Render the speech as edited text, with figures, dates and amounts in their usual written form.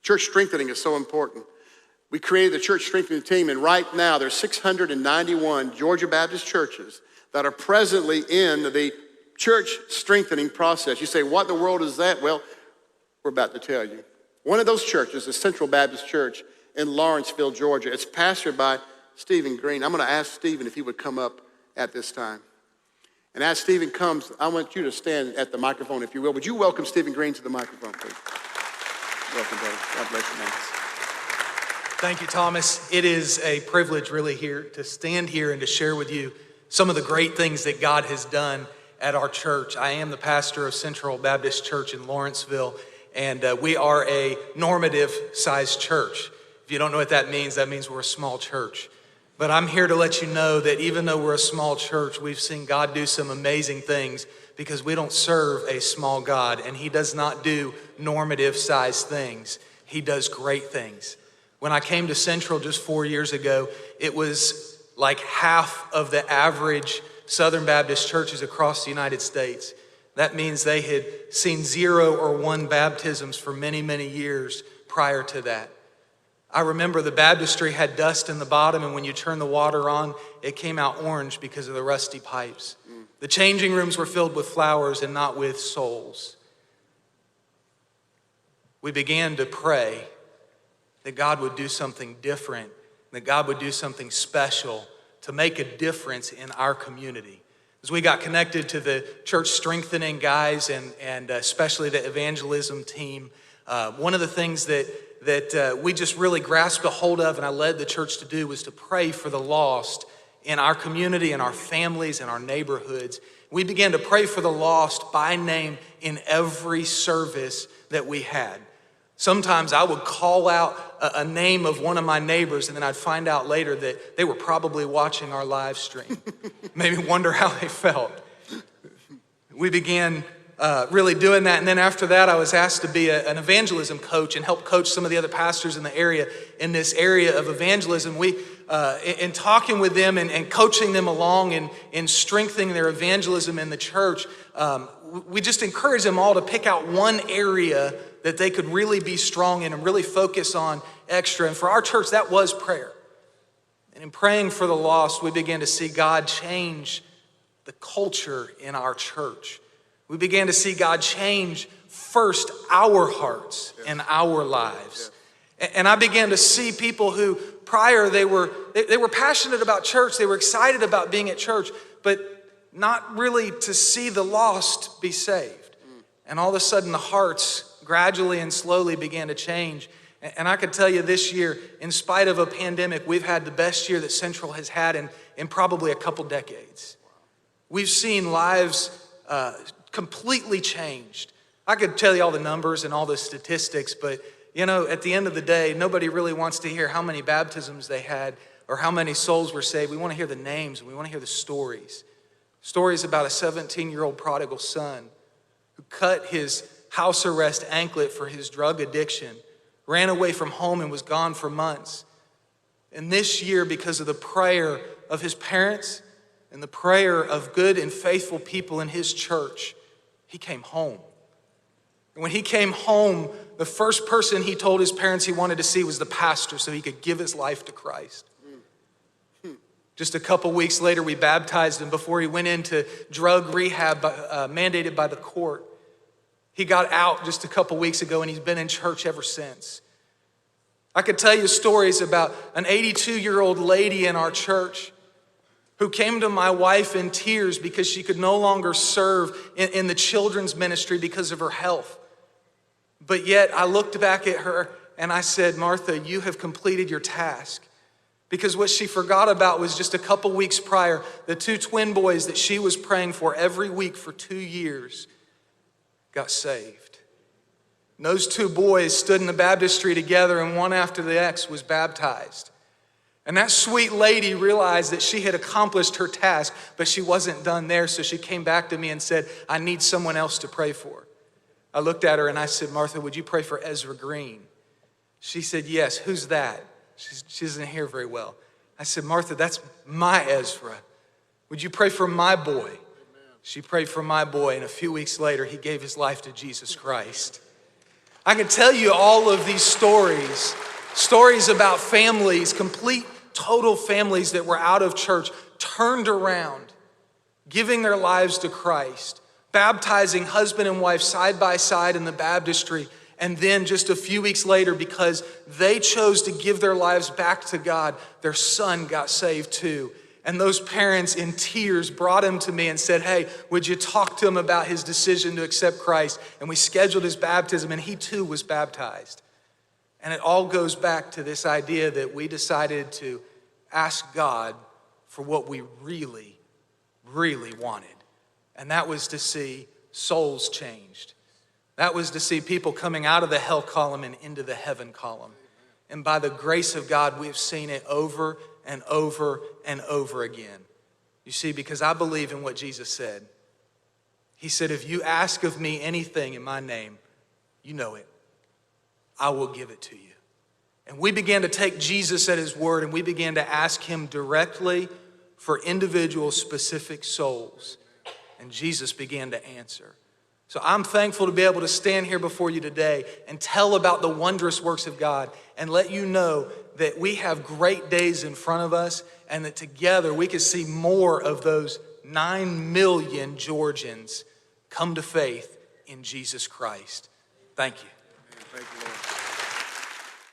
Church strengthening is so important. We created the church strengthening team, and right now there's 691 Georgia Baptist churches that are presently in the church strengthening process. You say, what in the world is that? Well, we're about to tell you. One of those churches is Central Baptist Church in Lawrenceville, Georgia. It's pastored by Stephen Green. I'm going to ask Stephen if he would come up at this time. And as Stephen comes, I want you to stand at the microphone, if you will. Would you welcome Stephen Green to the microphone, please? Welcome, brother. God bless you, man. Thank you, Thomas. It is a privilege really here to stand here and to share with you some of the great things that God has done at our church. I am the pastor of Central Baptist Church in Lawrenceville, and we are a normative-sized church. If you don't know what that means we're a small church. But I'm here to let you know that even though we're a small church, we've seen God do some amazing things because we don't serve a small God, and He does not do normative-sized things. He does great things. When I came to Central just 4 years ago, it was like half of the average Southern Baptist churches across the United States. That means they had seen 0 or 1 baptisms for many, many years prior to that. I remember the baptistry had dust in the bottom, and when you turn the water on, it came out orange because of the rusty pipes. The changing rooms were filled with flowers and not with souls. We began to pray that God would do something different, that God would do something special to make a difference in our community. As we got connected to the church strengthening guys and especially the evangelism team, one of the things that we just really grasped a hold of and I led the church to do was to pray for the lost in our community, in our families, in our neighborhoods. We began to pray for the lost by name in every service that we had. Sometimes I would call out a name of one of my neighbors and then I'd find out later that they were probably watching our live stream. Maybe wonder how they felt. We began really doing that. And then after that, I was asked to be an evangelism coach and help coach some of the other pastors in the area, in this area of evangelism. We, in talking with them and coaching them along in strengthening their evangelism in the church, we just encourage them all to pick out one area that they could really be strong in and really focus on extra. And for our church, that was prayer. And in praying for the lost, we began to see God change the culture in our church. We began to see God change first our hearts and our lives. And I began to see people who prior they were passionate about church, they were excited about being at church, but not really to see the lost be saved. And all of a sudden the hearts gradually and slowly began to change. And I could tell you this year, in spite of a pandemic, we've had the best year that Central has had in probably a couple decades. We've seen lives completely changed. I could tell you all the numbers and all the statistics, but you know, at the end of the day, nobody really wants to hear how many baptisms they had or how many souls were saved. We want to hear the names and we want to hear the stories. Stories about a 17-year-old prodigal son who cut his house arrest anklet for his drug addiction, ran away from home and was gone for months. And this year, because of the prayer of his parents and the prayer of good and faithful people in his church, he came home. And when he came home, the first person he told his parents he wanted to see was the pastor so he could give his life to Christ. Just a couple weeks later, we baptized him before he went into drug rehab mandated by the court. He got out just a couple weeks ago and he's been in church ever since. I could tell you stories about an 82-year-old lady in our church who came to my wife in tears because she could no longer serve in the children's ministry because of her health. But yet I looked back at her and I said, Martha, you have completed your task. Because what she forgot about was just a couple weeks prior, the 2 twin boys that she was praying for every week for 2 years got saved. And those 2 boys stood in the baptistry together and one after the next was baptized. And that sweet lady realized that she had accomplished her task, but she wasn't done there. So she came back to me and said, I need someone else to pray for. I looked at her and I said, Martha, would you pray for Ezra Green? She said, yes. Who's that? She doesn't hear very well. I said, Martha, that's my Ezra. Would you pray for my boy? She prayed for my boy, and a few weeks later, he gave his life to Jesus Christ. I could tell you all of these stories about families, complete, total families that were out of church, turned around, giving their lives to Christ, baptizing husband and wife side by side in the baptistry, and then just a few weeks later, because they chose to give their lives back to God, their son got saved too. And those parents in tears brought him to me and said, hey, would you talk to him about his decision to accept Christ? And we scheduled his baptism, and he too was baptized. And it all goes back to this idea that we decided to ask God for what we really, really wanted. And that was to see souls changed. That was to see people coming out of the hell column and into the heaven column. And by the grace of God, we've seen it over and over and over again. You see, because I believe in what Jesus said. He said, if you ask of me anything in my name, you know it. I will give it to you. And we began to take Jesus at his word, and we began to ask him directly for individual specific souls. And Jesus began to answer. So I'm thankful to be able to stand here before you today and tell about the wondrous works of God and let you know that we have great days in front of us and that together we can see more of those 9 million Georgians come to faith in Jesus Christ. Thank you. Thank you, Lord.